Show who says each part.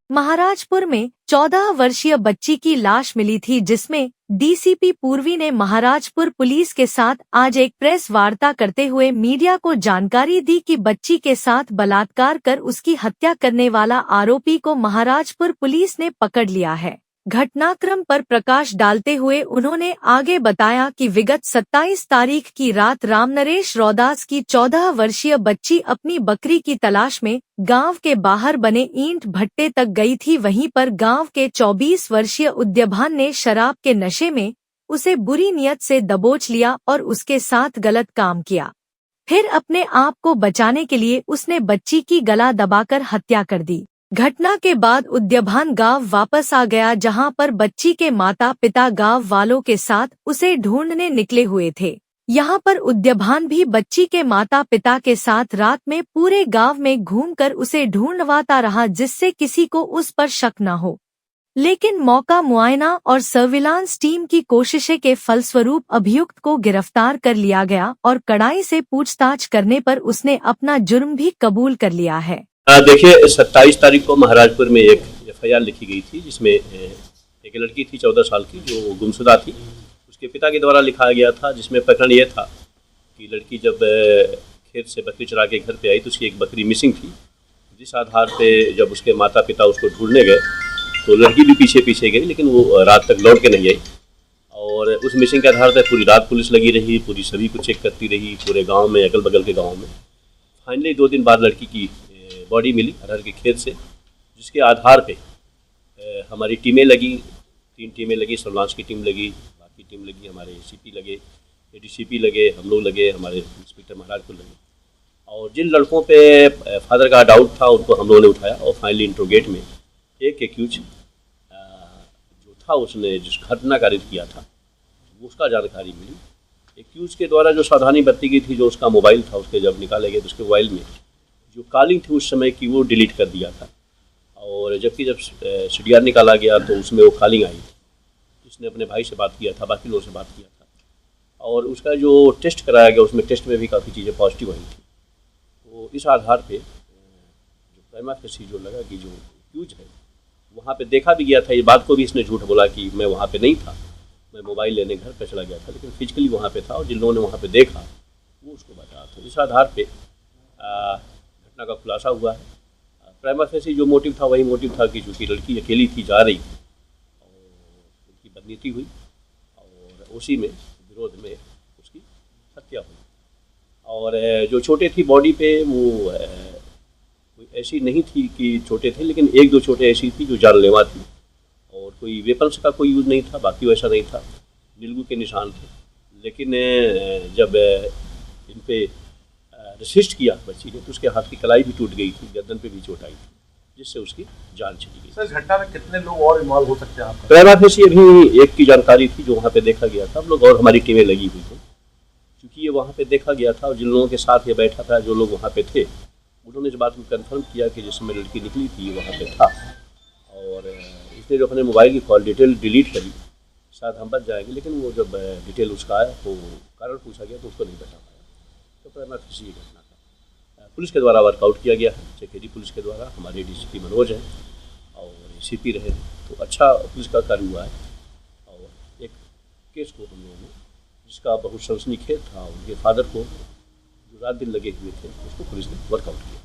Speaker 1: महाराजपुर में 14 वर्षीय बच्ची की लाश मिली थी, जिसमें डीसीपी पूर्वी ने महाराजपुर पुलिस के साथ आज एक प्रेस वार्ता करते हुए मीडिया को जानकारी दी कि बच्ची के साथ बलात्कार कर उसकी हत्या करने वाला आरोपी को महाराजपुर पुलिस ने पकड़ लिया है। घटनाक्रम पर प्रकाश डालते हुए उन्होंने आगे बताया कि विगत 27 तारीख की रात रामनरेश रौदास की 14 वर्षीय बच्ची अपनी बकरी की तलाश में गांव के बाहर बने ईंट भट्टे तक गई थी। वहीं पर गांव के 24 वर्षीय उद्यभान ने शराब के नशे में उसे बुरी नियत से दबोच लिया और उसके साथ गलत काम किया। फिर अपने आप को बचाने के लिए उसने बच्ची की गला दबाकर हत्या कर दी। घटना के बाद उद्यभान गांव वापस आ गया, जहां पर बच्ची के माता पिता गांव वालों के साथ उसे ढूंढने निकले हुए थे। यहां पर उद्यभान भी बच्ची के माता पिता के साथ रात में पूरे गांव में घूमकर उसे ढूंढवाता रहा, जिससे किसी को उस पर शक न हो। लेकिन मौका मुआयना और सर्विलांस टीम की कोशिशें के फलस्वरूप अभियुक्त को गिरफ्तार कर लिया गया और कड़ाई से पूछताछ करने पर उसने अपना जुर्म भी कबूल कर लिया है।
Speaker 2: देखिए, 27 तारीख को महाराजपुर में एक एफआईआर लिखी गई थी, जिसमें एक लड़की थी 14 साल की जो गुमशुदा थी। उसके पिता के द्वारा लिखा गया था, जिसमें प्रकरण ये था कि लड़की जब खेत से बकरी चरा के घर पे आई तो उसकी एक बकरी मिसिंग थी। जिस आधार पे जब उसके माता पिता उसको ढूंढने गए तो लड़की भी पीछे पीछे गई, लेकिन वो रात तक लौट के नहीं आई। और उस मिसिंग के आधार पर पूरी रात पुलिस लगी रही, पूरी सभी को चेक करती रही, पूरे गाँव में, अगल बगल के गाँव में। फाइनली 2 दिन बाद लड़की की बॉडी मिली अरहर के खेत से, जिसके आधार पे हमारी टीमें लगी, 3 टीमें लगी, सर्विलांस की टीम लगी, बाकी टीम लगी, हमारे एसीपी लगे, एडीसीपी लगे, हम लोग लगे, हमारे इंस्पेक्टर महाराजपुर लगे। और जिन लड़कों पे फादर का डाउट था उनको हम लोगों ने उठाया और फाइनली इंट्रोगेट में एक एक्यूज जो था, उसने जिस घटना कारित किया था उसका जानकारी मिली। एक्यूज के द्वारा जो सावधानी बरती गई थी, जो उसका मोबाइल था, उसके जब निकाले गए तो उसके मोबाइल में जो कॉलिंग थी उस समय की वो डिलीट कर दिया था। और जबकि जब सीडीआर निकाला गया तो उसमें वो कॉलिंग आई थी। उसने अपने भाई से बात किया था, बाकी लोगों से बात किया था, और उसका जो टेस्ट कराया गया उसमें टेस्ट में भी काफ़ी चीज़ें पॉजिटिव आई थी। तो इस आधार पे जो प्राइमा फेसी जो लगा कि जो एक्यूज है वहाँ पे देखा भी गया था। ये बात को भी इसने झूठ बोला कि मैं वहाँ पे नहीं था, मैं मोबाइल लेने घर पे चला गया था, लेकिन फिजिकली वहाँ पे था और जिन लोगों ने वहाँ पे देखा वो उसको बताया। तो इस आधार पे घटना का खुलासा हुआ है। प्राइमा फेसी जो मोटिव था वही मोटिव था कि चूँकि लड़की अकेली थी, जा रही थी और उनकी बदनीति हुई और उसी में विरोध में उसकी हत्या हुई। और जो छोटे थी बॉडी पे वो कोई ऐसी नहीं थी कि छोटे थे, लेकिन 1-2 छोटे ऐसी थी जो जानलेवा थी और कोई वेपन्स का कोई यूज़ नहीं था, बाकी वैसा नहीं था। नीलगू के निशान थे, लेकिन जब इन पे रेसिस्ट किया बच्ची ने तो उसके हाथ की कलाई भी टूट गई थी, गर्दन पे भी चोट आई थी, जिससे उसकी जान चली गई।
Speaker 3: सर, इस घटना में कितने लोग और इन्वॉल्व हो सकते हैं आपका?
Speaker 2: प्राइमा फेसी अभी एक की जानकारी थी जो वहाँ पे देखा गया था। हम लोग और हमारी टीमें लगी हुई थी, क्योंकि ये वहाँ पे देखा गया था और जिन लोगों के साथ ये बैठा था, जो लोग वहाँ पे थे, उन्होंने इस बात को कंफर्म किया कि जिस समय लड़की निकली थी वहाँ पे था। और इसने जो अपने मोबाइल की कॉल डिटेल डिलीट करी, शायद हम बच जाएंगे, लेकिन वो जब डिटेल उसका आया तो कारण पूछा गया तो उसको नहीं बता पाया। तो प्राइमा फेसी ये घटना था। पुलिस के द्वारा वर्कआउट किया गया है, चकेरी पुलिस के द्वारा, हमारे डीसीपी मनोज हैं और एसीपी रहे, तो अच्छा पुलिस का कार्य हुआ है। और एक केस को हम लोगों ने, जिसका बहुत सनसनीखेज था, उनके फादर को जो रात दिन लगे हुए थे, उसको पुलिस ने वर्कआउट किया।